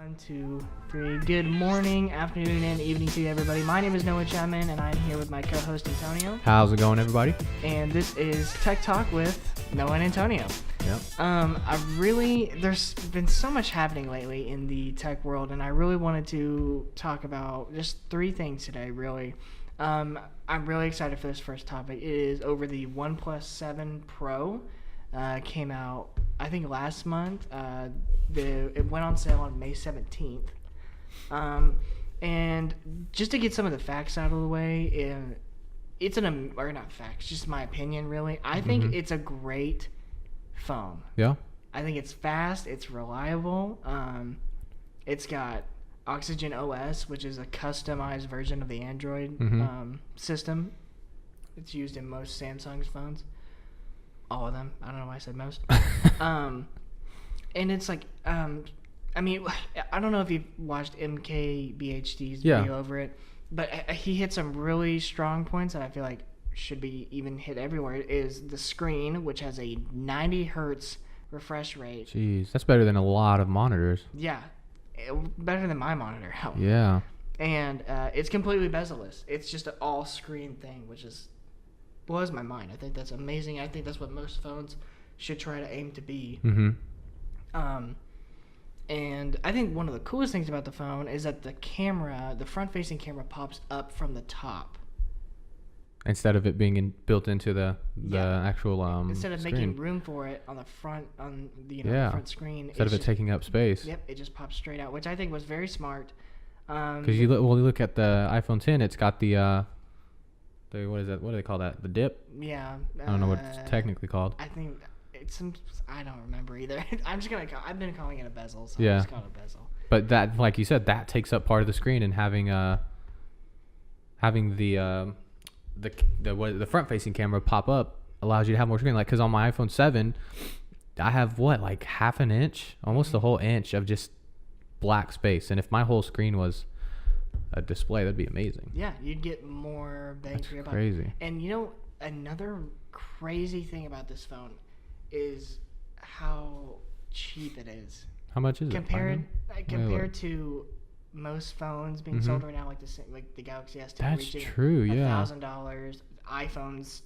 One, two, three. Good morning, afternoon, and evening to you, everybody. My name is Noah Chapman, and I'm here with my co-host Antonio. How's it going, everybody? And this is Tech Talk with Noah and Antonio. Yep. There's been so much happening lately in the tech world, and I really wanted to talk about just three things today, really. I'm really excited for this first topic. It is over the OnePlus 7 Pro. Came out, I think, last month. It went on sale on May 17th. And just to get some of the facts out of the way, or not facts, just my opinion, really. I think it's a great phone. Yeah. I think it's fast. It's reliable. It's got Oxygen OS, which is a customized version of the Android system. It's used in most Samsung's phones. All of them. I don't know why I said most. And it's like, I don't know if you've watched MKBHD's video over it, but he hit some really strong points that I feel like should be even hit everywhere. Is the screen, which has a 90 hertz refresh rate. Jeez, that's better than a lot of monitors. Yeah, better than my monitor. Hell. Yeah. And it's completely bezel-less. It's just an all-screen thing, which blows my mind. I think that's amazing. I think that's what most phones should try to aim to be. And I think one of the coolest things about the phone is that the front-facing camera pops up from the top. Instead of it being built into the actual instead of screen. Making room for it on the front the front screen. Instead of it taking up space. Yep, it just pops straight out, which I think was very smart. Because you look at the iPhone 10, it's got the what is that? What do they call that? The dip? Yeah. I don't know what it's technically called. I think I don't remember either. I've been calling it a bezel, so yeah. I'll just call it a bezel. But that, like you said, that takes up part of the screen, and having the front-facing camera pop up allows you to have more screen. Like, because on my iPhone 7, I have like half an inch, almost a whole inch of just black space. And if my whole screen was a display, that'd be amazing. Yeah, you'd get more bang for your buck. Crazy. And another crazy thing about this phone is how cheap it is. How much is compared to most phones being sold right now, like the Galaxy S10 That's reaching true, yeah. $1,000, iPhones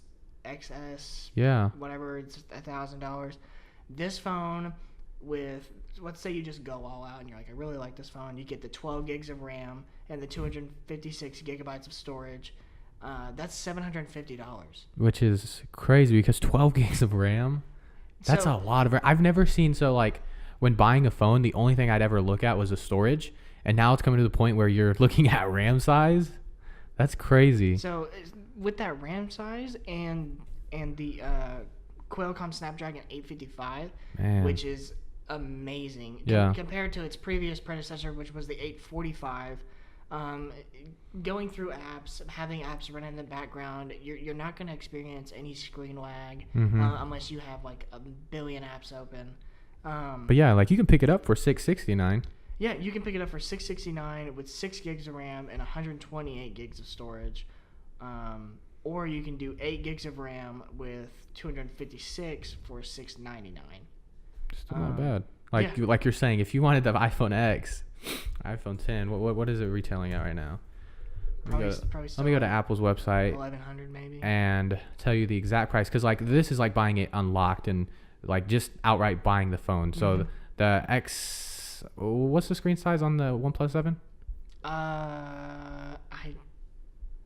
XS, whatever, it's $1,000. This phone with, let's say you just go all out and you're like, I really like this phone. You get the 12 gigs of RAM and the 256 gigabytes of storage. That's $750. Which is crazy because 12 gigs of RAM, that's a lot of RAM. I've never seen, when buying a phone, the only thing I'd ever look at was the storage. And now it's coming to the point where you're looking at RAM size. That's crazy. So with that RAM size and the Qualcomm Snapdragon 855, which is amazing compared to its previous predecessor, which was the 845. Going through apps, having apps run in the background, you're not going to experience any screen lag unless you have like a billion apps open. But yeah, like you can pick it up for $669. Yeah, you can pick it up for $669 with 6 gigs of RAM and 128 gigs of storage. Or you can do 8 gigs of RAM with 256 for $699. Still not bad. Like you're saying, if you wanted the iPhone X, iPhone 10, what is it retailing at right now? Let me go to Apple's website. $1,100 maybe. And tell you the exact price, because like this is like buying it unlocked and like just outright buying the phone. So the X. What's the screen size on the OnePlus 7?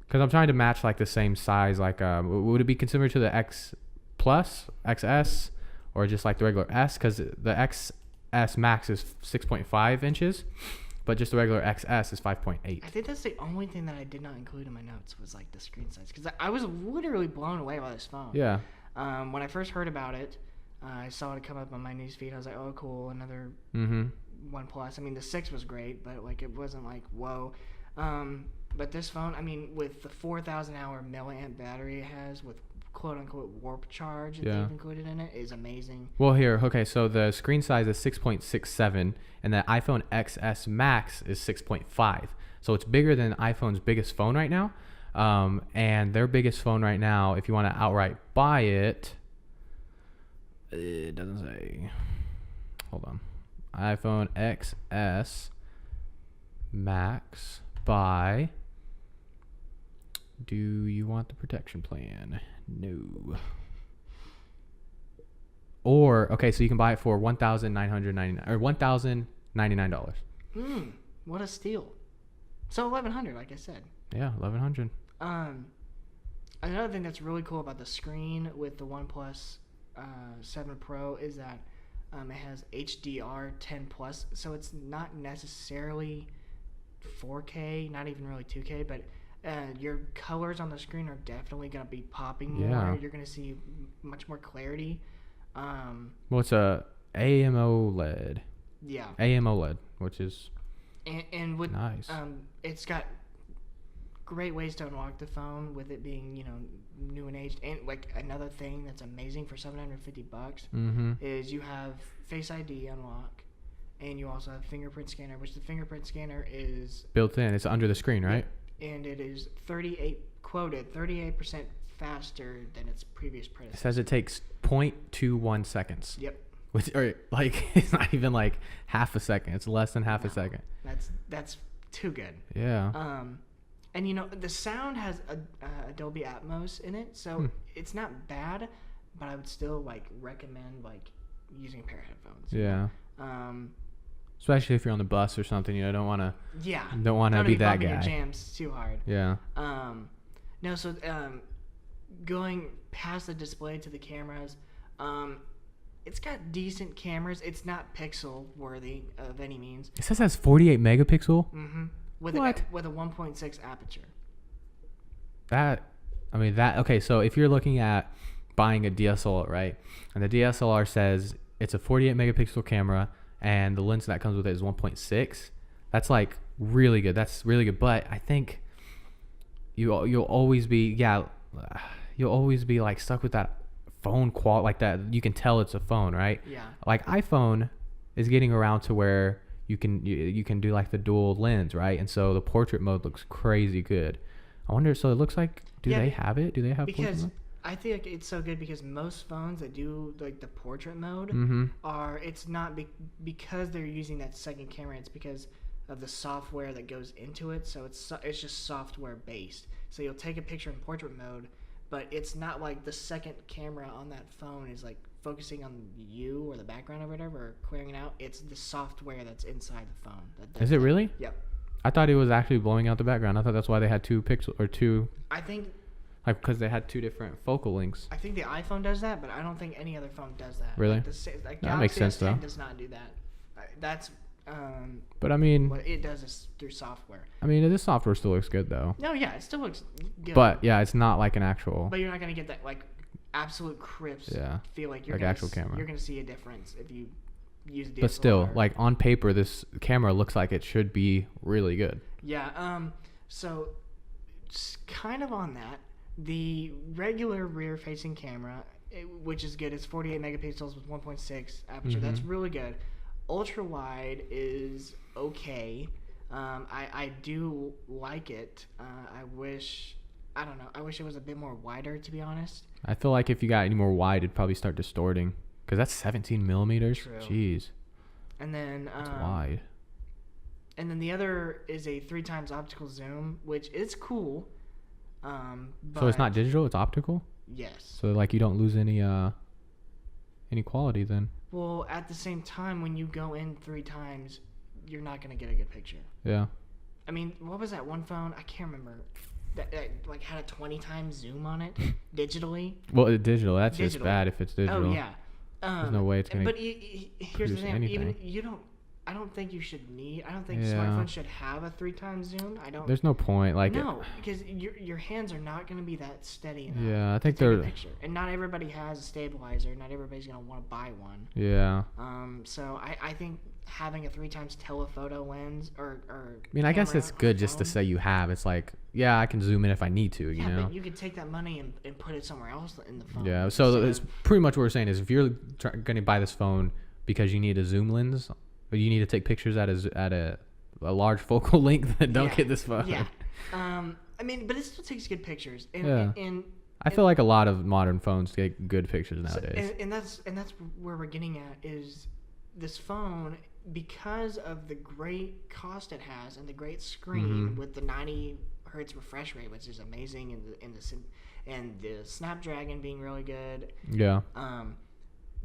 Because I'm trying to match like the same size. Like, would it be similar to the X Plus, XS, or just like the regular S? Because the XS Max is 6.5 inches, but just the regular XS is 5.8. I think that's the only thing that I did not include in my notes was like the screen size, because I was literally blown away by this phone. Yeah. When I first heard about it, I saw it come up on my newsfeed. I was like, oh, cool, another OnePlus. I mean, the 6 was great, but like it wasn't like whoa. But this phone, I mean, with the 4,000 hour milliamp battery it has, with quote unquote warp charge that they've included in it, is amazing. Well, so the screen size is 6.67, and the iPhone XS Max is 6.5. So it's bigger than iPhone's biggest phone right now. And their biggest phone right now, if you want to outright buy it, it doesn't say. Hold on. iPhone XS max by. Do you want the protection plan? No. Or okay, so you can buy it for $1,999 or $1,099. What a steal! So $1,100, like I said. Yeah, $1,100. Another thing that's really cool about the screen with the OnePlus 7 Pro is that it has HDR 10 plus, so it's not necessarily 4K, not even really 2K, but your colors on the screen are definitely going to be popping more. Yeah. You're going to see much more clarity. Well, it's a AMOLED. Yeah. AMOLED, which is and with nice. It's got great ways to unlock the phone with it being, new and aged. And like another thing that's amazing for $750 is you have Face ID unlock, and you also have fingerprint scanner, which the fingerprint scanner is built in. It's under the screen, right? And it is 38% faster than its previous It predecessor. says it takes 0.21 seconds. Yep. Which, or like, it's not even like half a second. It's less than half a second. That's too good. Yeah. And the sound has a Dolby Atmos in it, so it's not bad, but I would still recommend using a pair of headphones. Yeah. Especially if you're on the bus or something, don't want to. Yeah. Don't want to be that guy. Your jams too hard. Yeah. No, so going past the display to the cameras, it's got decent cameras. It's not pixel worthy of any means. It says it has 48 megapixel. Mm-hmm. With What? With a 1.6 aperture. Okay, so if you're looking at buying a DSLR, right, and the DSLR says it's a 48 megapixel camera, and the lens that comes with it is 1.6, that's really good. That's really good. But I think you'll always be stuck with that phone quality, that you can tell it's a phone, right? Yeah. iPhone is getting around to where you can do the dual lens, right? And so the portrait mode looks crazy good. I wonder, so it looks like, do they have it? Do they have portrait because mode? I think it's so good because most phones that do the portrait mode it's not because they're using that second camera. It's because of the software that goes into it. So it's just software based. So you'll take a picture in portrait mode, but it's not like the second camera on that phone is focusing on you or the background or whatever, or clearing it out. It's the software that's inside the phone. Is it really? Yep. I thought it was actually blowing out the background. I thought that's why they had two. I think. Because they had two different focal lengths. I think the iPhone does that, but I don't think any other phone does that. Really? That makes sense, though. Does not do that. That's. But I mean, what it does is through software. I mean, this software still looks good though. No, yeah, it still looks good. But yeah, it's not like an actual. But you're not gonna get that absolute crisp. Yeah. Feel like you're actual camera. You're gonna see a difference if you use DSLR. But still, on paper, this camera looks like it should be really good. Yeah. So, kind of on that, the regular rear-facing camera, which is good, it's 48 megapixels with 1.6 aperture. That's really good. Ultra wide is okay. I do like it. I wish it was a bit more wider, to be honest. I feel like if you got any more wide, it'd probably start distorting. Because that's 17 millimeters. True. Jeez. And then it's wide. And then the other is a 3x optical zoom, which is cool. So it's not digital, it's optical? Yes. So you don't lose any quality then. Well, at the same time, when you go in 3 times, you're not going to get a good picture. Yeah. I mean, what was that one phone? I can't remember. That had a 20 times zoom on it digitally. Well, digital. That's just bad if it's digital. Oh yeah. There's no way it's gonna. But here's the thing. Anything. Even I don't think you should need. I don't think smartphones should have a 3 times zoom. I don't. There's no point. No, because your hands are not going to be that steady enough. Yeah, I think to take a picture. And not everybody has a stabilizer. Not everybody's going to want to buy one. Yeah. So I think having a 3 times telephoto lens or I mean, I guess it's good just to say you have. It's I can zoom in if I need to. You know. But you could take that money and put it somewhere else in the phone. Yeah. So it's pretty much what we're saying is if you're going to buy this phone because you need a zoom lens. But you need to take pictures at a large focal length. Then don't get this phone. Yeah. I mean, but it still takes good pictures. And I feel like a lot of modern phones take good pictures nowadays. And that's where we're getting at is this phone. because of the great cost it has and the great screen with the 90 hertz refresh rate, which is amazing, and the Snapdragon being really good. Yeah.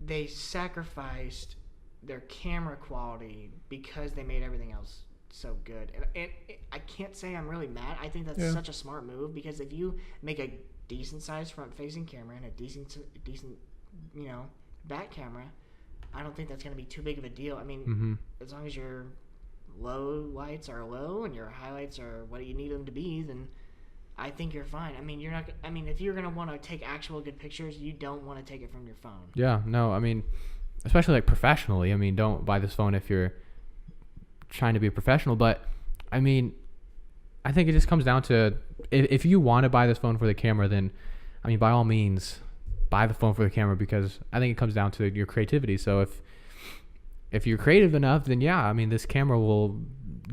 They sacrificed their camera quality because they made everything else so good. And I can't say I'm really mad. I think that's such a smart move, because if you make a decent sized front facing camera and a decent back camera, I don't think that's going to be too big of a deal. I mean, as long as your low lights are low and your highlights are what you need them to be, then I think you're fine. I mean, if you're going to want to take actual good pictures, you don't want to take it from your phone. Yeah, no, I mean, especially like professionally. I mean, don't buy this phone if you're trying to be a professional. But I mean, I think it just comes down to, if you want to buy this phone for the camera, then I mean, by all means, buy the phone for the camera, because I think it comes down to your creativity. So if you're creative enough, then yeah, I mean, this camera will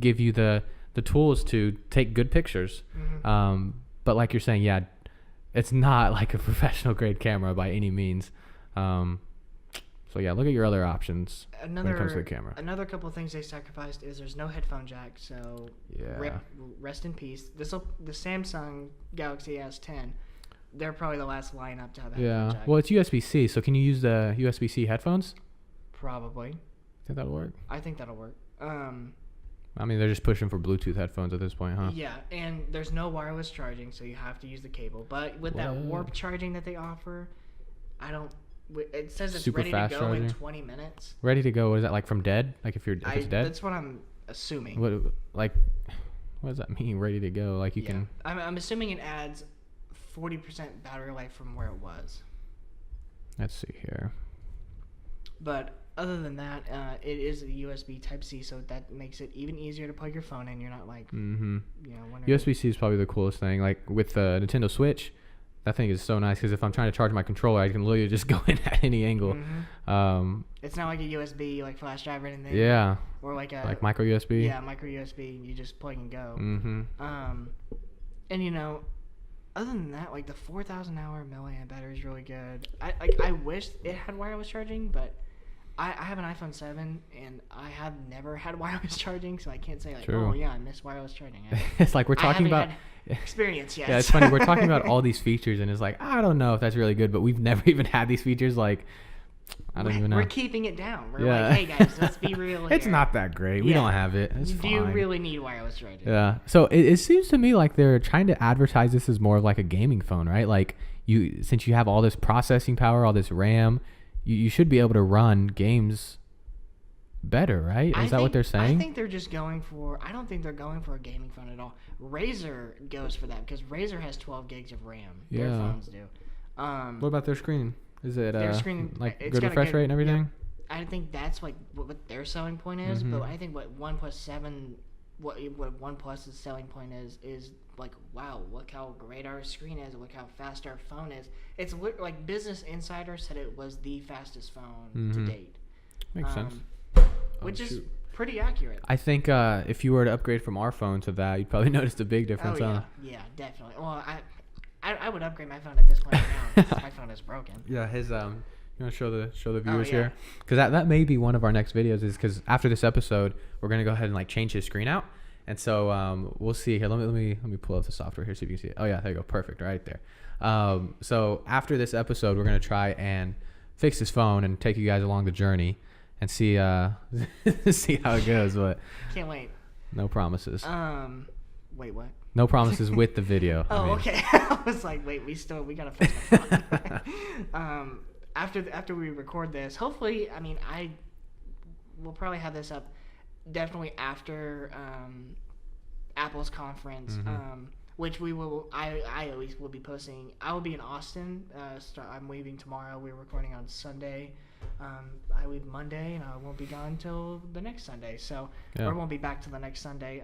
give you the tools to take good pictures. But like you're saying, yeah, it's not like a professional grade camera by any means. So yeah, look at your other options when it comes to the camera. Another couple of things they sacrificed is there's no headphone jack, so rest in peace. The Samsung Galaxy S10, they're probably the last lineup to have a headphone jack. Well, it's USB-C, so can you use the USB-C headphones? Probably. Think that'll work? I think that'll work. I mean, they're just pushing for Bluetooth headphones at this point, huh? Yeah, and there's no wireless charging, so you have to use the cable. But with that warp charging that they offer, it says it's super ready fast to go charging. in 20 minutes. Ready to go? Is that like from dead? Like if it's dead? That's what I'm assuming. What does that mean, ready to go? Like you can... I'm assuming it adds 40% battery life from where it was. Let's see here. But other than that, it is a USB Type-C, so that makes it even easier to plug your phone in. You're not like, USB-C is probably the coolest thing. Like with the Nintendo Switch, that thing is so nice, because if I'm trying to charge my controller, I can literally just go in at any angle. It's not like a USB like flash drive or anything. Yeah. Or like micro USB. Yeah, micro USB. You just plug and go. And other than that, like the 4,000 hour milliamp battery is really good. I wish it had wireless charging, but I have an iPhone 7 and I have never had wireless charging, so I can't say like, True. oh yeah, I miss wireless charging. It's like we're talking about experience yet. Yeah, it's funny. We're talking about all these features, and it's like, I don't know if that's really good, but we've never even had these features. Like, I don't even know. We're keeping it down. We're like, hey guys, let's be real here. It's not that great. We don't have it. It's fine. Do you really need wireless charging? Yeah. So it seems to me like they're trying to advertise this as more of like a gaming phone, right? Like since you have all this processing power, all this RAM, you should be able to run games better, right? Is that what they're saying? I think they're just going for... I don't think they're going for a gaming phone at all. Razer goes for that, because Razer has 12 gigs of RAM. Their phones do. What about their screen? Is it their screen, like good refresh rate and everything? Yeah, I think that's like what their selling point is, but I think what OnePlus 7... What OnePlus's selling point is like, wow, look how great our screen is, look how fast our phone is. It's like Business Insider said it was the fastest phone to date. Makes sense. Which is pretty accurate. I think if you were to upgrade from our phone to that, you'd probably notice a big difference. Yeah, definitely. Well, I would upgrade my phone at this point now, because my phone is broken. Yeah, his you want to show the viewers here, because that may be one of our next videos, is because after this episode we're gonna go ahead and like change his screen out, and so we'll see here. Let me pull up the software here so you can see it. Oh yeah, there you go, perfect, right there. So after this episode we're gonna try and fix his phone and take you guys along the journey and see see how it goes, but can't wait. No promises. Wait, what? No promises with the video. Okay. I was like, wait, we gotta fix my phone. After we record this, hopefully, I mean, we'll probably have this up definitely after Apple's conference, which I at least will be posting. I will be in Austin. I'm leaving tomorrow. We're recording on Sunday. I leave Monday, and I won't be gone till the next Sunday. So, or won't be back till the next Sunday.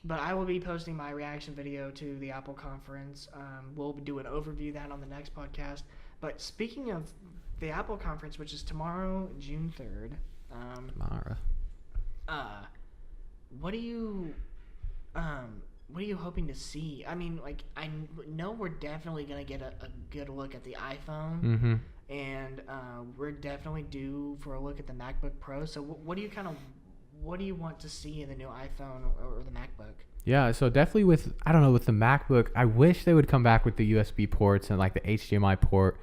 But I will be posting my reaction video to the Apple conference. We'll do an overview of that on the next podcast. But speaking of the Apple conference, which is tomorrow, June 3rd. Tomorrow. What are you hoping to see? I mean, like, I know we're definitely gonna get a good look at the iPhone. and we're definitely due for a look at the MacBook Pro. So what do you want to see in the new iPhone or the MacBook? Yeah, so definitely with the MacBook, I wish they would come back with the USB ports and like the HDMI port.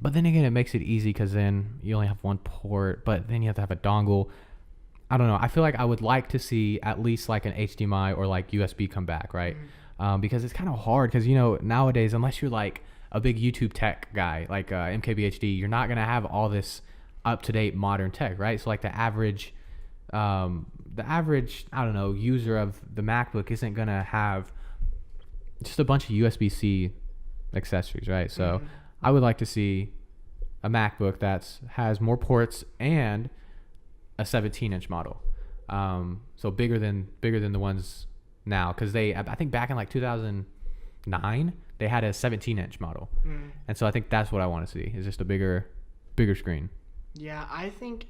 But then again, it makes it easy because then you only have one port, but then you have to have a dongle. I don't know. I feel like I would like to see at least like an HDMI or like USB come back, right? Because it's kind of hard because, nowadays, unless you're like a big YouTube tech guy like MKBHD, you're not going to have all this up-to-date modern tech, right? So like the average, I don't know, user of the MacBook isn't going to have just a bunch of USB-C accessories, right? So I would like to see a MacBook that has more ports and a 17-inch model. So bigger than the ones now, because I think back in like 2009 they had a 17-inch model, and so I think that's what I want to see is just a bigger screen. Yeah, I think.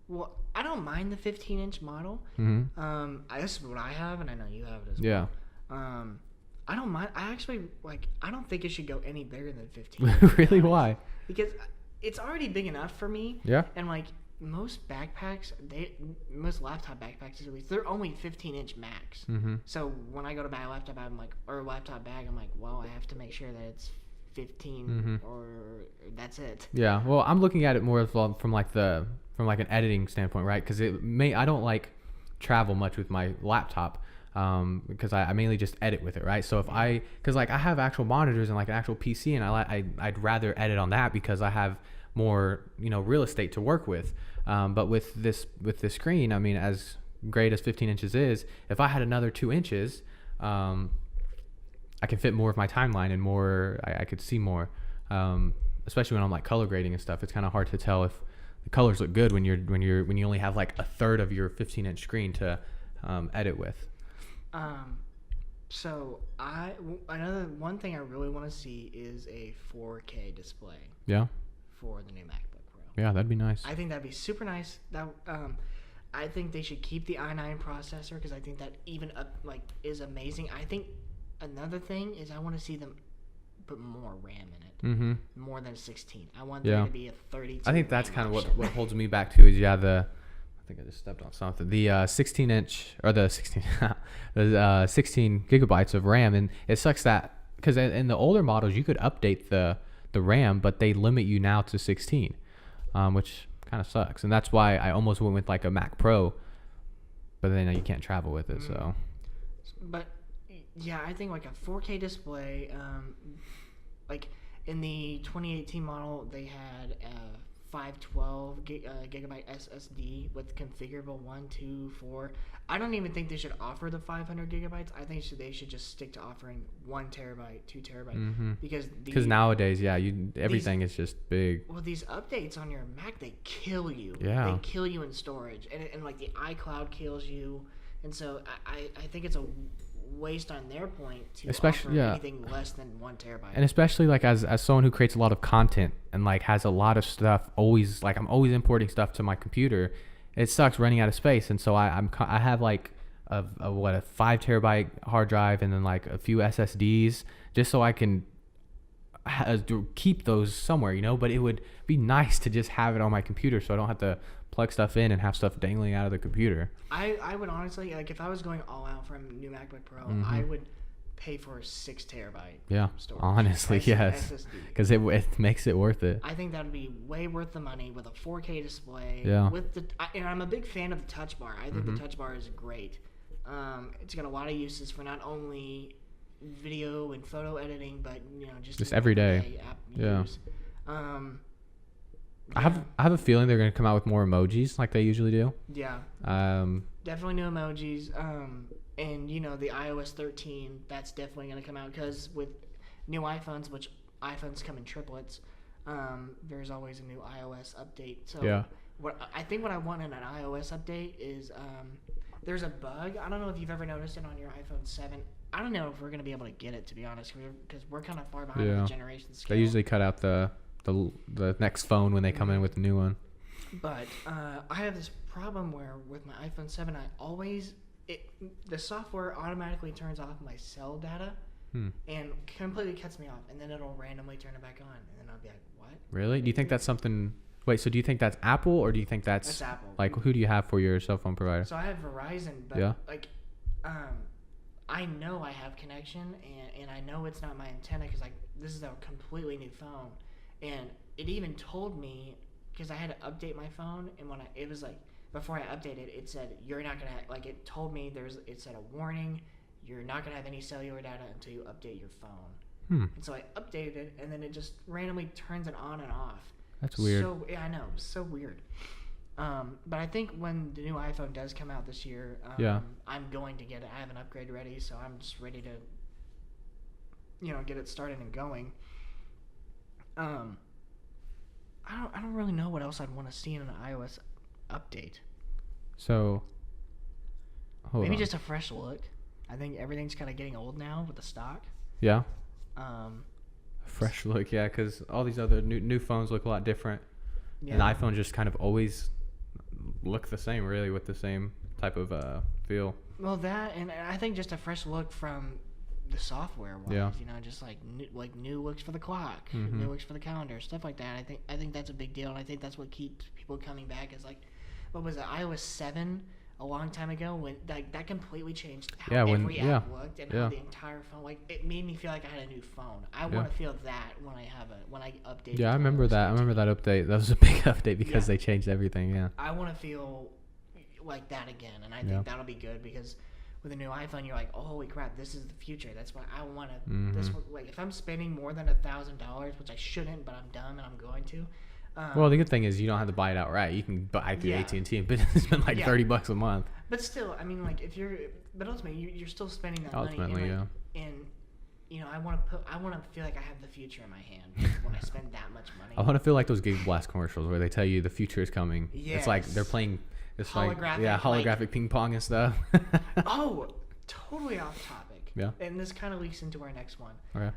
Well, I don't mind the 15-inch model. This is what I have, and I know you have it as well. Yeah. I don't mind. I actually I don't think it should go any bigger than 15. Really? Why? Because it's already big enough for me. Yeah. And most backpacks, most laptop backpacks at least, they're only 15-inch max. So when I go to buy a laptop bag, or laptop bag, I'm like, well, I have to make sure that it's 15 or that's it. Yeah. Well, I'm looking at it more from an editing standpoint, right? Because I don't like travel much with my laptop. Because I mainly just edit with it, right? So because I have actual monitors and like an actual PC, and I'd rather edit on that because I have more real estate to work with. But with this screen, I mean, as great as 15 inches is, if I had another 2 inches, I can fit more of my timeline and more. I could see more, especially when I'm like color grading and stuff. It's kind of hard to tell if the colors look good when you only have like a third of your 15-inch screen to edit with. So one thing I really want to see is a 4K display. Yeah. For the new MacBook Pro. Yeah, that'd be nice. I think that'd be super nice. I think they should keep the i9 processor because I think that even is amazing. I think another thing is I want to see them put more RAM in it. More than 16. I want there to be a 32. I think that's kind of what holds me back too. Is I think I just stepped on something. The 16 inch or the 16 the 16 gigabytes of RAM, and it sucks that because in the older models you could update the RAM, but they limit you now to 16, which kind of sucks. And that's why I almost went with like a Mac Pro, but then you can't travel with it. So, but yeah, I think like a 4K display, like in the 2018 model, they had a 512 gigabyte SSD with configurable 1, 2, 4. I don't even think they should offer the 500 gigabytes. I think they should just stick to offering 1 terabyte, 2 terabyte, because nowadays, everything is just big. Well, these updates on your Mac, they kill you. Yeah, they kill you in storage, and like the iCloud kills you, and so I think it's a waste on their point to offer anything less than 1 terabyte. And especially like as someone who creates a lot of content and like has a lot of stuff always, like I'm always importing stuff to my computer, it sucks running out of space. And so I have like a 5 terabyte hard drive and then like a few SSDs just so I can keep those somewhere, but it would be nice to just have it on my computer so I don't have to plug stuff in and have stuff dangling out of the computer. I would honestly, like, if I was going all out for a new MacBook Pro, I would pay for a 6 terabyte storage. Honestly, yes, because it makes it worth it. I think that would be way worth the money with a 4K display. With and I'm a big fan of the Touch Bar. I think the Touch Bar is great. It's got a lot of uses for not only video and photo editing, but just everyday app use. I have a feeling they're going to come out with more emojis like they usually do. Yeah. Definitely new emojis. And the iOS 13, that's definitely going to come out because with new iPhones, which iPhones come in triplets, there's always a new iOS update. So what I want in an iOS update is there's a bug. I don't know if you've ever noticed it on your iPhone 7. I don't know if we're going to be able to get it, to be honest, because we're kind of far behind the generation scale. They usually cut out the next phone when they come in with the new one. But I have this problem where with my iPhone 7, the software automatically turns off my cell data, and completely cuts me off, and then it'll randomly turn it back on, and then I'll be like, what? Really? Do you think that's something? Wait, so do you think that's Apple, or do you think that's Apple. Like, who do you have for your cell phone provider? So I have Verizon, but Yeah. like, I know I have connection, and I know it's not my antenna because like this is a completely new phone, and it even told me because I had to update my phone, and when it was like before I updated, it said you're not gonna like it told me it said a warning, you're not gonna have any cellular data until you update your phone. And so I updated it, and then it just randomly turns it on and off. That's weird. So yeah, I know, so weird. But I think when the new iPhone does come out this year, I'm going to get it. I have an upgrade ready, so I'm just ready to, get it started and going. I don't really know what else I'd want to see in an iOS update. So, maybe just a fresh look. I think everything's kind of getting old now with the stock. Yeah. Fresh look, yeah, because all these other new phones look a lot different. Yeah. And iPhone just kind of always look the same, really, with the same type of feel. Well, that, and I think just a fresh look from the software wise, just like new looks for the clock, new looks for the calendar, stuff like that. I think that's a big deal, and I think that's what keeps people coming back. Is like, what was it, iOS 7 a long time ago, when that completely changed how every app looked and how the entire phone, like, it made me feel like I had a new phone. I want to feel that when I update. Yeah, I remember that. I remember that update. That was a big update because they changed everything. Yeah. I want to feel like that again, and I think that'll be good because with a new iPhone, you're like, oh, holy crap, this is the future. That's what I want to. Like, if I'm spending more than $1,000, which I shouldn't, but I'm dumb and I'm going to. Well, the good thing is you don't have to buy it outright. You can buy through AT&T and spend like $30 a month. But still, I mean, like, but ultimately, you're still spending that money. And I want to feel like I have the future in my hand when I spend that much money. I want to feel like those Gig Blast commercials where they tell you the future is coming. Yes. It's like they're playing. It's holographic, holographic ping pong and stuff. Oh, totally off topic. Yeah. And this kind of leaks into our next one. Okay.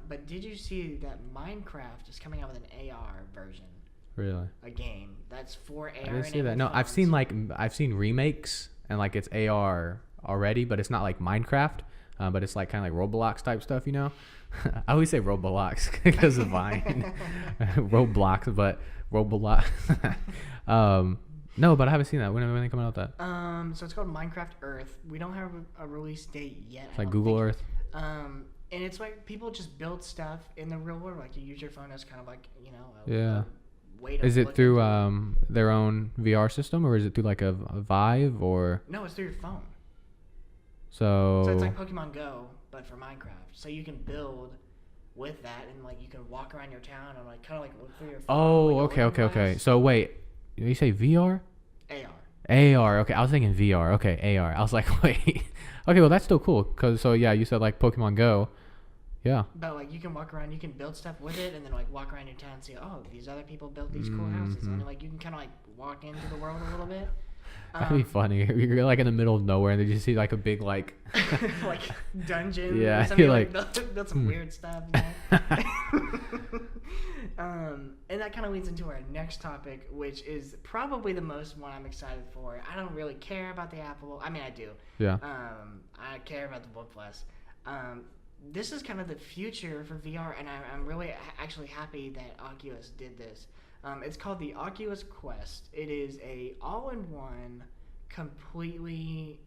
But did you see that Minecraft is coming out with an AR version? Really? A game that's for AR. I didn't see that. No, I've seen remakes and like it's AR already, but it's not like Minecraft. But it's like kind of like Roblox type stuff, I always say Roblox because of Vine. Roblox, but Roblox. No, but I haven't seen that. When are they coming out with that? So it's called Minecraft Earth. We don't have a release date yet. It's like Google Earth. And it's like people just build stuff in the real world. Like you use your phone as kind of like a way to. Is it look through their own VR system, or is it through like a Vive, or? No, it's through your phone. So it's like Pokemon Go, but for Minecraft. So you can build with that, and like you can walk around your town and like kind of like look through your phone. Oh, like okay. So wait, did you say VR? AR. Okay, I was thinking VR. Okay, AR. I was like, wait. Okay, well that's still cool. You said like Pokemon Go. Yeah. But like you can walk around, you can build stuff with it, and then like walk around your town and see, oh, these other people built these cool houses, and like you can kind of like walk into the world a little bit. That'd be funny. You're like in the middle of nowhere, and then you see like a big like like dungeon. Yeah, you're like built some weird stuff. And that kind of leads into our next topic, which is probably the most one I'm excited for. I don't really care about the Apple. I mean, I do. Yeah. I care about the OnePlus. This is kind of the future for VR, and I'm really actually happy that Oculus did this. It's called the Oculus Quest. It is a all-in-one, completely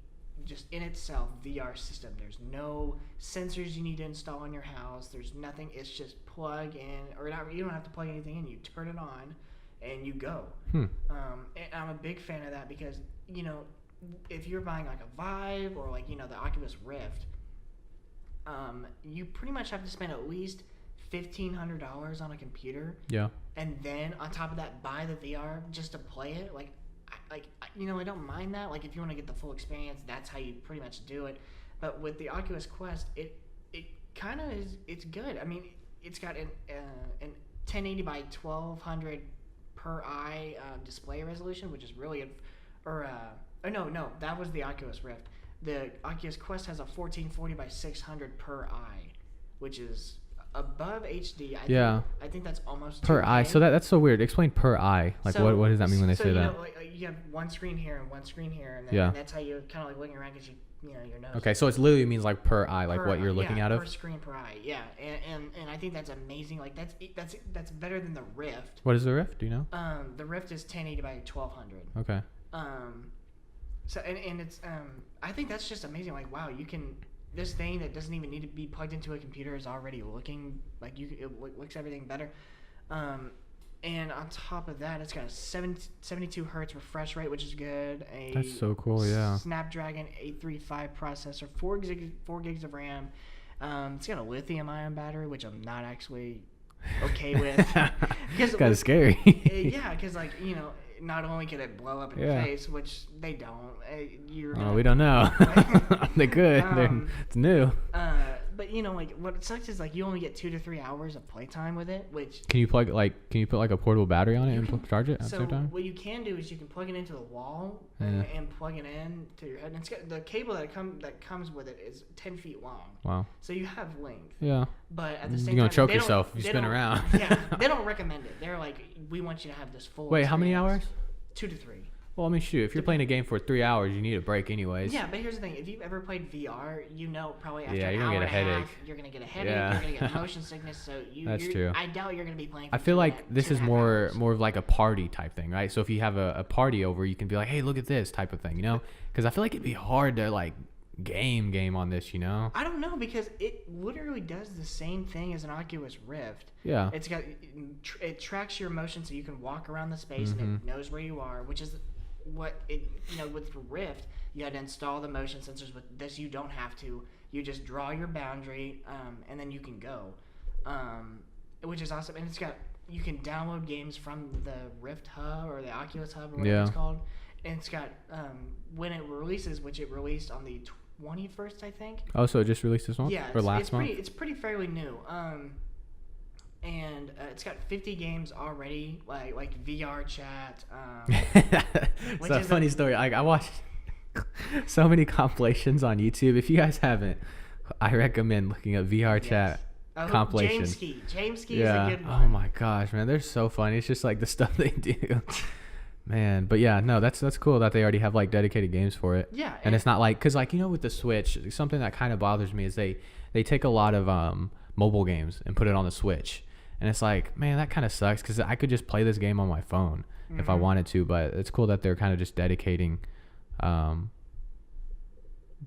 just in itself VR system. There's no sensors you need to install in your house. There's nothing. It's just plug in, or not. You don't have to plug anything in. You turn it on, and you go. And I'm a big fan of that because if you're buying like a Vive or like the Oculus Rift, you pretty much have to spend at least $1,500 on a computer. Yeah. And then on top of that, buy the VR just to play it. I don't mind that. Like if you want to get the full experience, that's how you pretty much do it. But with the Oculus Quest, it kind of is. It's good. I mean, it's got an 1080 by 1200 per eye display resolution, which is really no, that was the Oculus Rift. The Oculus Quest has a 1440 by 600 per eye, which is above HD. I think that's almost per eye. So that's so weird. Explain per eye. Like what does that mean when they say that? you have one screen here and one screen here, and, and that's how you're kind of like looking around because your nose. Okay, so it's literally means like per eye, like what you're looking out of. Per screen per eye. Yeah, and I think that's amazing. Like that's better than the Rift. What is the Rift? Do you know? The Rift is 1080 by 1200. Okay. So and it's I think that's just amazing. Like wow, you can. This thing that doesn't even need to be plugged into a computer is already looking like it looks everything better. And on top of that, it's got a 72 hertz refresh rate, which is good. That's so cool, yeah. Snapdragon 835 processor, 4 gigs of RAM. It's got a lithium-ion battery, which I'm not actually okay with. It's kind of scary. Yeah, because not only can it blow up in your face, which they don't. We don't know. They could. It's new. But what sucks is you only get 2 to 3 hours of playtime with it. Which can you put like a portable battery on it and charge it at the same time? What you can do is you can plug it into the wall and plug it in to your head. And it's got, the cable that comes with it is 10 feet long. Wow. So you have length. Yeah. But at the same time, you're gonna choke yourself if you spin around. Yeah. They don't recommend it. They're like, we want you to have this full. Wait, how many hours? 2 to 3. Well, I mean, shoot, if you're playing a game for 3 hours, you need a break anyways. Yeah, but here's the thing. If you've ever played VR, probably after you're an gonna hour get a and headache. half, you're going to get a headache. Yeah. You're going to get motion sickness. So That's true. I doubt you're going to be playing for I feel like this is more hours. of like a party type thing, right? So if you have a party over, you can be like, hey, look at this type of thing, Because I feel like it'd be hard to like game on this, I don't know because it literally does the same thing as an Oculus Rift. Yeah. It's got it tracks your motion so you can walk around the space and it knows where you are, which is what it with the Rift you had to install the motion sensors. With this you don't have to. You just draw your boundary and then you can go, which is awesome. And you can download games from the Rift Hub or the Oculus Hub or whatever it's called. And it's got when it releases, which it released on the 21st, I think. Oh, so it just released this month? Yeah, or last month? It's pretty fairly new. And it's got 50 games already, like VR chat. It's a funny story. I watched so many compilations on YouTube. If you guys haven't, I recommend looking at VR chat compilations. James Ski is a good one. Oh my gosh, man, they're so funny. It's just like the stuff they do. Man, but yeah, no, that's cool that they already have like dedicated games for it. Yeah, and it's not like because with the Switch, something that kind of bothers me is they take a lot of mobile games and put it on the Switch. And it's like, man, that kind of sucks because I could just play this game on my phone if I wanted to. But it's cool that they're kind of just dedicating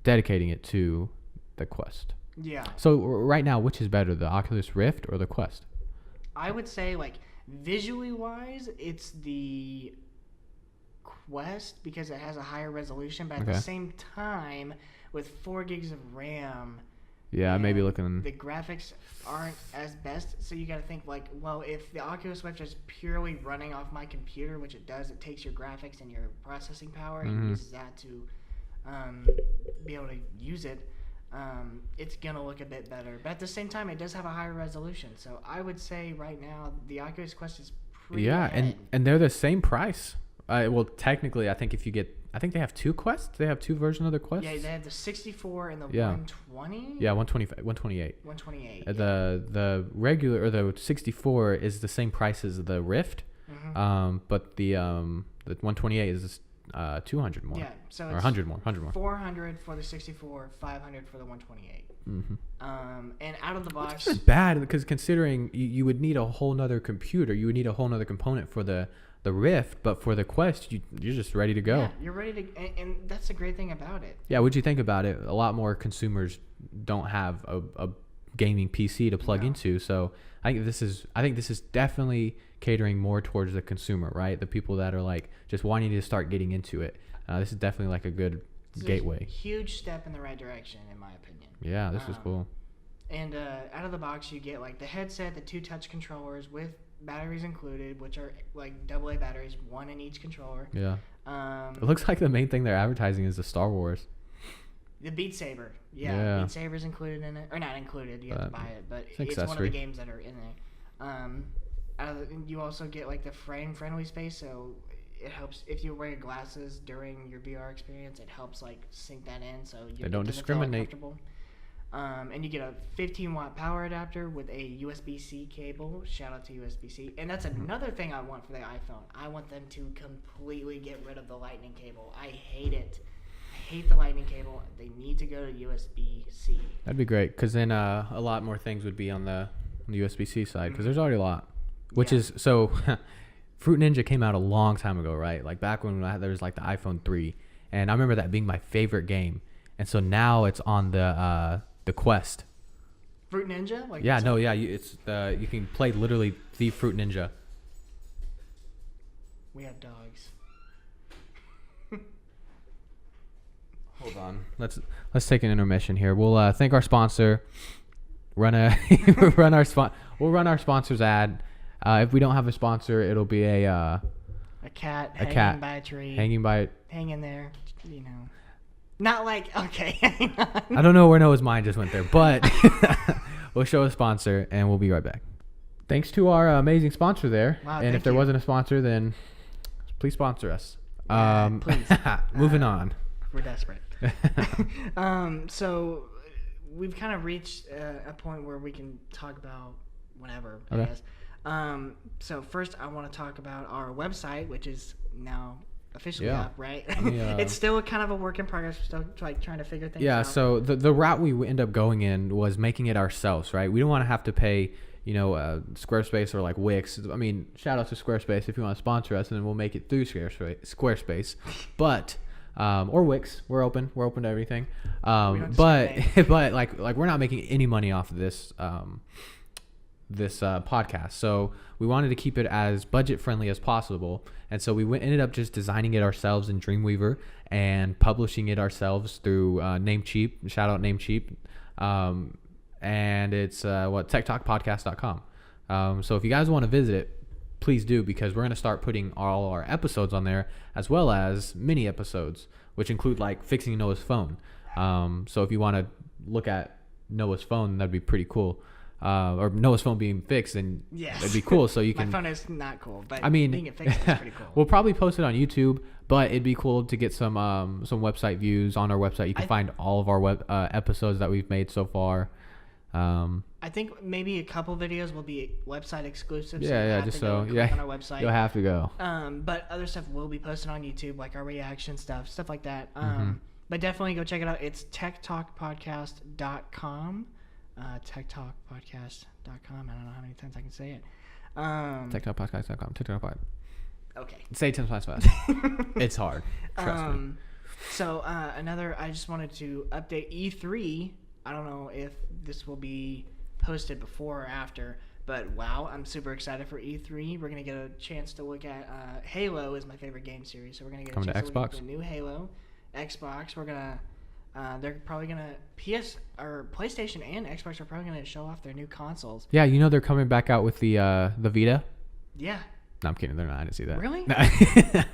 it to the Quest. Yeah. So right now, which is better, the Oculus Rift or the Quest? I would say visually wise, it's the Quest because it has a higher resolution. But at the same time, with 4 gigs of RAM. Yeah, I may be looking. The graphics aren't as best, so you got to think if the Oculus Rift is purely running off my computer, which it does, it takes your graphics and your processing power and uses that to be able to use it. It's gonna look a bit better, but at the same time, it does have a higher resolution. So I would say right now the Oculus Quest is pretty ahead. and they're the same price. Well, technically, I think I think they have 2 Quests. They have 2 versions of the Quest. Yeah, they have the 64 and the 120. Yeah, 128. 128. The regular or the 64 is the same price as the Rift, but the 128 is 200 more. Yeah, so or 100 more. 400 for the 64, 500 for the 128. And out of the box, which isn't bad because considering you would need a whole nother computer, you would need a whole nother component for the Rift, but for the Quest, you're just ready to go. Yeah, you're ready to, and that's the great thing about it. Yeah, what'd you think about it? A lot more consumers don't have a gaming PC to plug into, so I think this is definitely catering more towards the consumer, right? The people that are like just wanting to start getting into it. This is definitely like a good gateway. A huge step in the right direction, in my opinion. Yeah, this is cool. And out of the box, you get the headset, the 2 touch controllers with batteries included, which are AA batteries, 1 in each controller. Yeah. It looks like the main thing they're advertising is the Star Wars. The Beat Saber. Yeah. Beat Saber's included in it. Or not included, you have to buy it, but it's one of the games that are in there. You also get the frame-friendly space, so it helps if you wear glasses during your VR experience. It helps sync that in, so they don't discriminate. And you get a 15-watt power adapter with a USB-C cable. Shout out to USB-C. And that's another thing I want for the iPhone. I want them to completely get rid of the lightning cable. I hate it. I hate the lightning cable. They need to go to USB-C. That'd be great, because then a lot more things would be on the USB-C side, because there's already a lot. Which is, so, Fruit Ninja came out a long time ago, right? Like back when there was like the iPhone 3. And I remember that being my favorite game. And so now it's on the Quest. Fruit Ninja? Like Yeah, no, yeah. You can play literally the Fruit Ninja. We have dogs. Hold on. Let's take an intermission here. We'll thank our sponsor. We'll run our sponsor's ad. If we don't have a sponsor, it'll be a cat a hanging cat by a tree. Hanging there, you know. Not like, okay, hang on. I don't know where Noah's mind just went there, but we'll show a sponsor and we'll be right back. Thanks to our amazing sponsor there. Wow, and if there wasn't a sponsor, then please sponsor us. Please. Moving on. We're desperate. So we've kind of reached a point where we can talk about whatever, I guess. So first I want to talk about our website, which is now officially up, right? It's still kind of a work in progress. We're still like trying to figure things out. Yeah, so the route we end up going in was making it ourselves, right? We don't want to have to pay, Squarespace or like Wix. I mean, shout out to Squarespace if you want to sponsor us, and then we'll make it through Squarespace. But or Wix, we're open to everything. But like we're not making any money off of this podcast, so we wanted to keep it as budget friendly as possible, and so we ended up just designing it ourselves in Dreamweaver and publishing it ourselves through Namecheap. Shout out Namecheap. And it's techtalkpodcast.com. So if you guys want to visit it, please do, because we're going to start putting all our episodes on there, as well as mini episodes, which include like fixing Noah's phone. So if you want to look at Noah's phone, that'd be pretty cool. Or Noah's phone being fixed, and it'd be cool. So you can. My phone is not cool, but I mean, being it fixed is pretty cool. We'll probably post it on YouTube, but it'd be cool to get some website views on our website. You can find all of our episodes that we've made so far. I think maybe a couple videos will be website exclusive. On our website. You'll have to go. But other stuff will be posted on YouTube, like our reaction stuff like that. But definitely go check it out. It's techtalkpodcast.com. Techtalkpodcast.com. I don't know how many times I can say it. Techtalkpodcast.com. TikTok. Okay. Say it 10 times fast. It's hard. Trust me. So I just wanted to update E3. I don't know if this will be posted before or after, but wow, I'm super excited for E3. We're going to get a chance to look at Halo is my favorite game series, so we're going to get a chance to look at the new Halo. Xbox, we're going to they're probably going to PlayStation and Xbox are probably going to show off their new consoles. Yeah, they're coming back out with the Vita. Yeah. No, I'm kidding. They're not. I didn't see that. Really? No,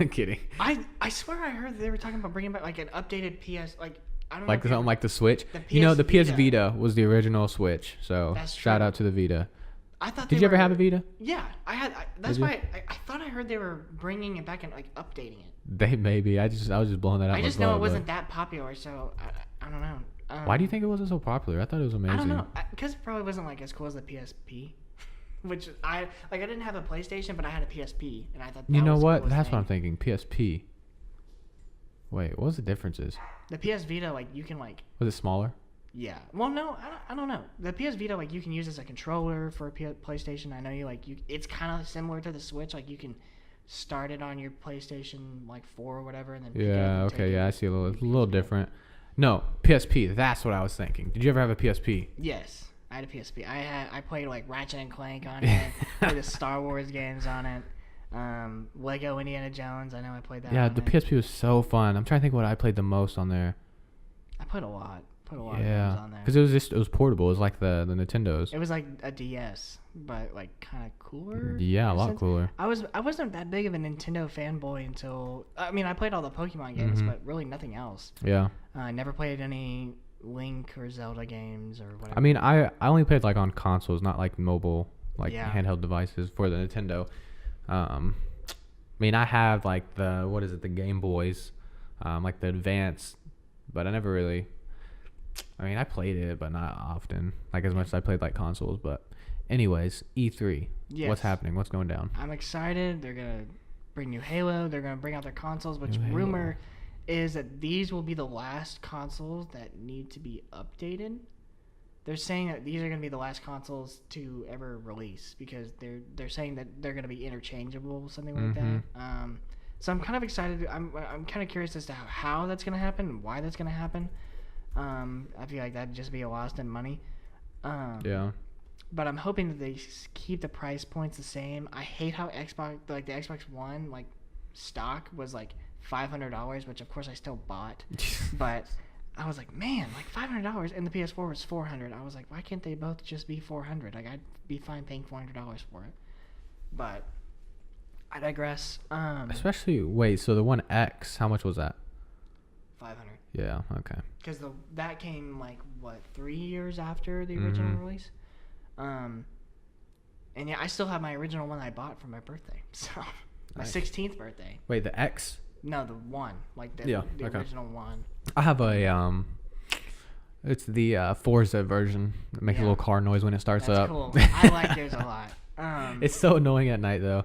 I'm kidding. I swear I heard they were talking about bringing back like an updated PS, like I don't know. Like something like the Switch. The PS Vita was the original Switch. So shout out to the Vita. I thought. Did you ever have a Vita? Yeah, I had. That's why I thought I heard they were bringing it back and like updating it. They maybe. I was just blowing that out. I just know it wasn't that popular, so I don't know. Why do you think it wasn't so popular? I thought it was amazing. I don't know, because it probably wasn't like as cool as the PSP. Which I didn't have a PlayStation, but I had a PSP, and I thought. You know what? That's what I'm thinking. PSP. Wait, what was the differences? The PS Vita, like you can like. Was it smaller? Yeah. Well, no, I don't know. The PS Vita, like you can use as a controller for a PlayStation. I know it's kind of similar to the Switch. Like you can start it on your PlayStation like 4 or whatever, and then. Yeah. Okay. Yeah, I see a little different. No, PSP. That's what I was thinking. Did you ever have a PSP? Yes, I had a PSP. I played like Ratchet and Clank on it. Played the Star Wars games on it. Lego Indiana Jones. I know I played that. Yeah, the PSP was so fun. I'm trying to think what I played the most on there. I played a lot. Put a lot of games on there. Because it was portable. It was like the Nintendos. It was like a DS, but like kind of cooler. Yeah, a lot cooler. I wasn't that big of a Nintendo fanboy until I played all the Pokemon games, but really nothing else. Yeah. I never played any Link or Zelda games or whatever. I mean, I only played like on consoles, not like mobile, handheld devices for the Nintendo. I mean, I have like the Game Boys, like the Advance, but I never really I mean, I played it, but not often. Like, as much as I played, like, consoles. But anyways, E3. Yes. What's happening? What's going down? I'm excited. They're going to bring new Halo. They're going to bring out their consoles, which New Halo. rumor is that these will be the last consoles that need to be updated. They're saying that these are going to be the last consoles to ever release because they're saying that they're going to be interchangeable, something like that. So I'm kind of excited. I'm kind of curious as to how that's going to happen and why that's going to happen. I feel like that'd just be a loss in money. Yeah. But I'm hoping that they keep the price points the same. I hate how Xbox, like the Xbox One, like stock was like $500, which of course I still bought. But I was like, man, like $500, and the PS4 was $400. I was like, why can't they both just be $400? Like I'd be fine paying $400 for it. But I digress. Especially, wait, so the One X, how much was that? $500. Yeah, okay. Because that came like what 3 years after the original release. And yeah, I still have my original one I bought for my birthday. So my 16th birthday. Wait, the X? No, the one, like the original one. I have a it's the Forza version. It makes a little car noise when it starts That's up. cool. I like theirs a lot. It's so annoying at night though.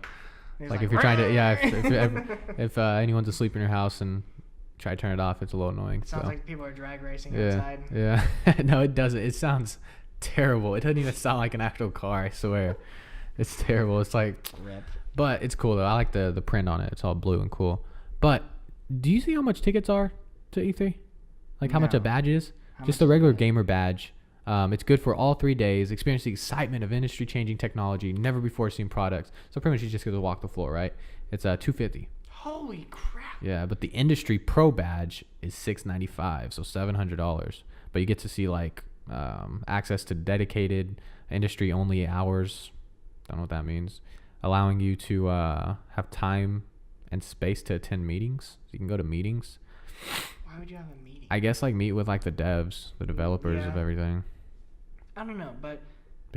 Like if you're trying to, if anyone's asleep in your house and try to turn it off, it's a little annoying. Sounds like people are drag racing yeah, outside. Yeah. No, it doesn't. It sounds terrible. It doesn't even sound like an actual car. I swear, it's terrible. It's like, Rip. But it's cool though. I like the print on it. It's all blue and cool. But do you see how much tickets are to E3? Like how much a badge is? Just a regular gamer badge. It's good for all 3 days. Experience the excitement of industry-changing technology, never before seen products. So pretty much you just get to walk the floor, right? It's $250. Holy crap! Yeah, but the industry pro badge is $695, so $700. But you get to see like access to dedicated industry-only hours. Don't know what that means. Allowing you to have time and space to attend meetings. So you can go to meetings. Why would you have a meeting? I guess like meet with like the devs, the developers of everything. I don't know, but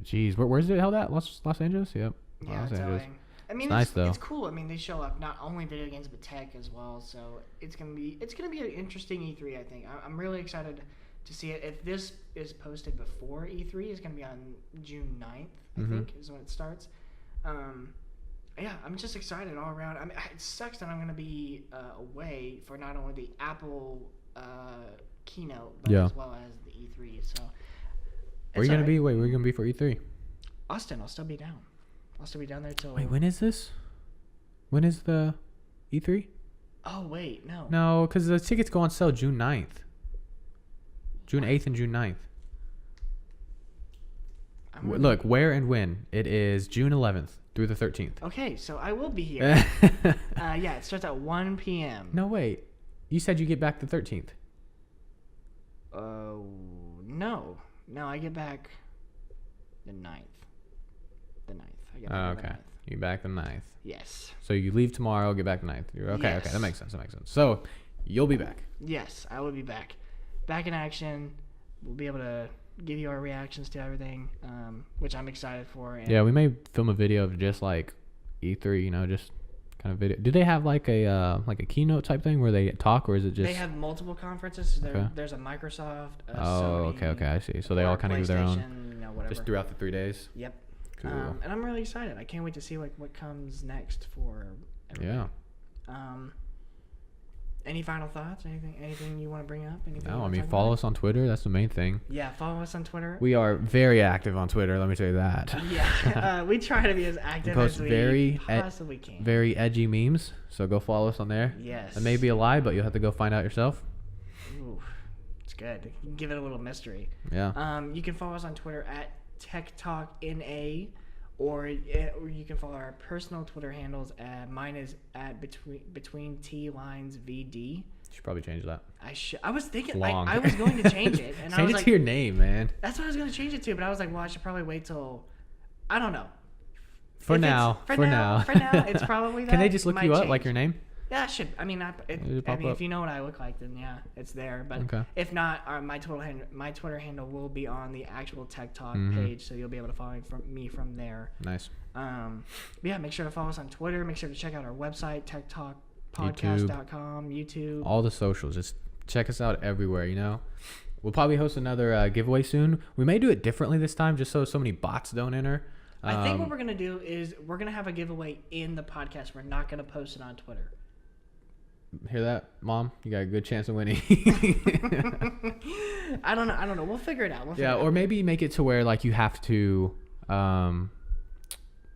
geez, where's it held at? Los Angeles? Yep. Yeah, Los Angeles. LA. I mean, it's nice though. It's cool. I mean, they show up not only video games but tech as well. So it's gonna be an interesting E3. I think I'm really excited to see it. If this is posted before E3, it's gonna be on June 9th. I think is when it starts. Yeah, I'm just excited all around. I mean, it sucks that I'm gonna be away for not only the Apple keynote but as well as the E3. So where are you gonna be? Wait, where are you gonna be for E3? Austin. I'll still be down. I'll still be down there till. Wait, when is this? When is the E3? Oh wait, no. No, because the tickets go on sale June 9th. June 8th and June 9th. Look, where and when? It is June 11th through the 13th. Okay, so I will be here. Yeah, it starts at 1 p.m. No, wait. You said you get back the 13th. No. No, I get back the 9th. The 9th. I get back the 9th. You back the 9th. Yes. So you leave tomorrow, get back the 9th. Okay, that makes sense. So you'll be back. Yes, I will be back. Back in action. We'll be able to give you our reactions to everything, which I'm excited for. And yeah, we may film a video of just like E3, just kind of video. Do they have like a keynote type thing where they talk, or is it just? They have multiple conferences. There's a Microsoft. Sony, okay, I see. So they all kind of give their own. Whatever. Just throughout the 3 days. Yep. Cool. And I'm really excited. I can't wait to see what comes next for everybody. Yeah. Any final thoughts? Anything you want to bring up? No, I mean, follow us on Twitter. That's the main thing. Yeah, follow us on Twitter. We are very active on Twitter. Let me tell you that. Yeah, we try to be as active as we possibly can. Very edgy memes. So go follow us on there. Yes. It may be a lie, but you'll have to go find out yourself. Ooh, it's good. You can give it a little mystery. Yeah. You can follow us on Twitter at TechTalkNA. Or you can follow our personal Twitter handles. Mine is at between T lines VD. You should probably change that. I was thinking I was going to change it, and change I was it like, to your name, man. That's what I was going to change it to, but I was like, well, I should probably wait till. I don't know. For now, it's probably that. Can they just look you up like your name? Yeah, it should. I mean, if you know what I look like, then yeah, it's there. But if not, my Twitter handle will be on the actual Tech Talk page, so you'll be able to follow me from there. Nice. Yeah, make sure to follow us on Twitter. Make sure to check out our website, techtalkpodcast.com, YouTube. All the socials. Just check us out everywhere. we'll probably host another giveaway soon. We may do it differently this time, just so many bots don't enter. I think what we're gonna do is we're gonna have a giveaway in the podcast. We're not gonna post it on Twitter. Hear that, Mom? You got a good chance of winning. I don't know. We'll figure it out. Or maybe make it to where like you have to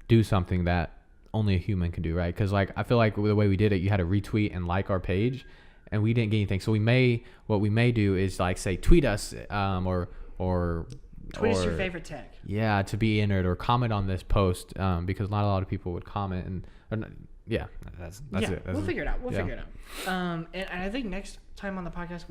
do something that only a human can do, right? Because like I feel like the way we did it, you had to retweet and like our page, and we didn't get anything. So what we may do is like say tweet us or tweet us your favorite tech. Yeah, to be entered, or comment on this post because not a lot of people would comment Yeah, that's it. We'll figure it out. We'll figure it out. And I think next time on the podcast,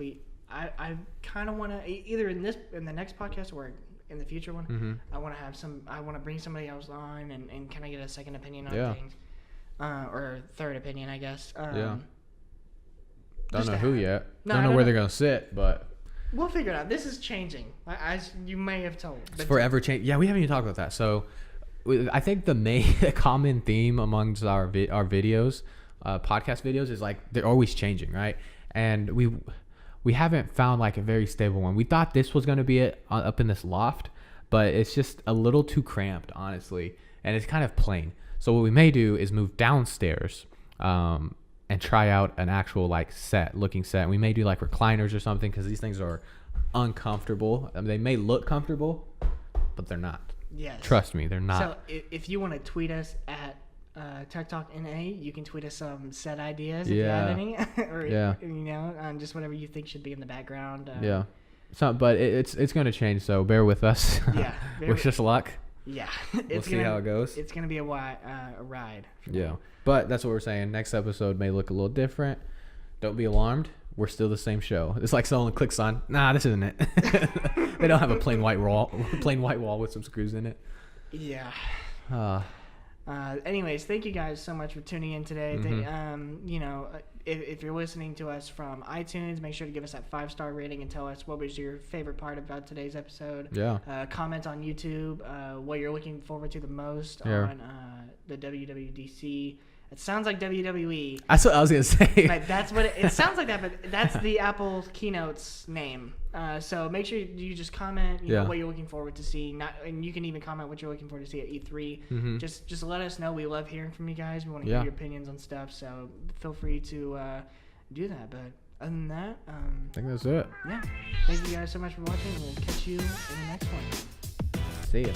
I kind of want to either in the next podcast or in the future one, I want to bring somebody else on and kind of get a second opinion on things, or third opinion, I guess. Don't know who yet. Don't know where they're gonna sit, but we'll figure it out. This is changing, as you may have told. It's forever change. Yeah, we haven't even talked about that. So I think the common theme amongst our videos, podcast videos, is like they're always changing, right? And we haven't found like a very stable one. We thought this was going to be it up in this loft, but it's just a little too cramped, honestly, and it's kind of plain. So what we may do is move downstairs and try out an actual like looking set. We may do like recliners or something because these things are uncomfortable. I mean, they may look comfortable, but they're not. Yes. Trust me, they're not. So if you want to tweet us at Tech Talk NA, you can tweet us some set ideas if you have any, or just whatever you think should be in the background. So, but it's going to change. So bear with us. Yeah. Wish us luck. Yeah. We'll see how it goes. It's going to be a ride. Yeah. But that's what we're saying. Next episode may look a little different. Don't be alarmed. We're still the same show. It's like someone clicks on, nah, this isn't it. They don't have a plain white wall with some screws in it. Yeah. Anyways, thank you guys so much for tuning in today. If you're listening to us from iTunes, make sure to give us that 5-star rating and tell us what was your favorite part about today's episode. Yeah. Comment on YouTube what you're looking forward to the most on the WWDC. It sounds like WWE. That's what I was gonna say. But that's what it sounds like. But that's the Apple keynote's name. So make sure you just comment. You know what you're looking forward to see. And you can even comment what you're looking forward to see at E3. Mm-hmm. Just let us know. We love hearing from you guys. We want to hear your opinions on stuff. So feel free to do that. But other than that, I think that's it. Yeah. Thank you guys so much for watching. We'll catch you in the next one. See ya.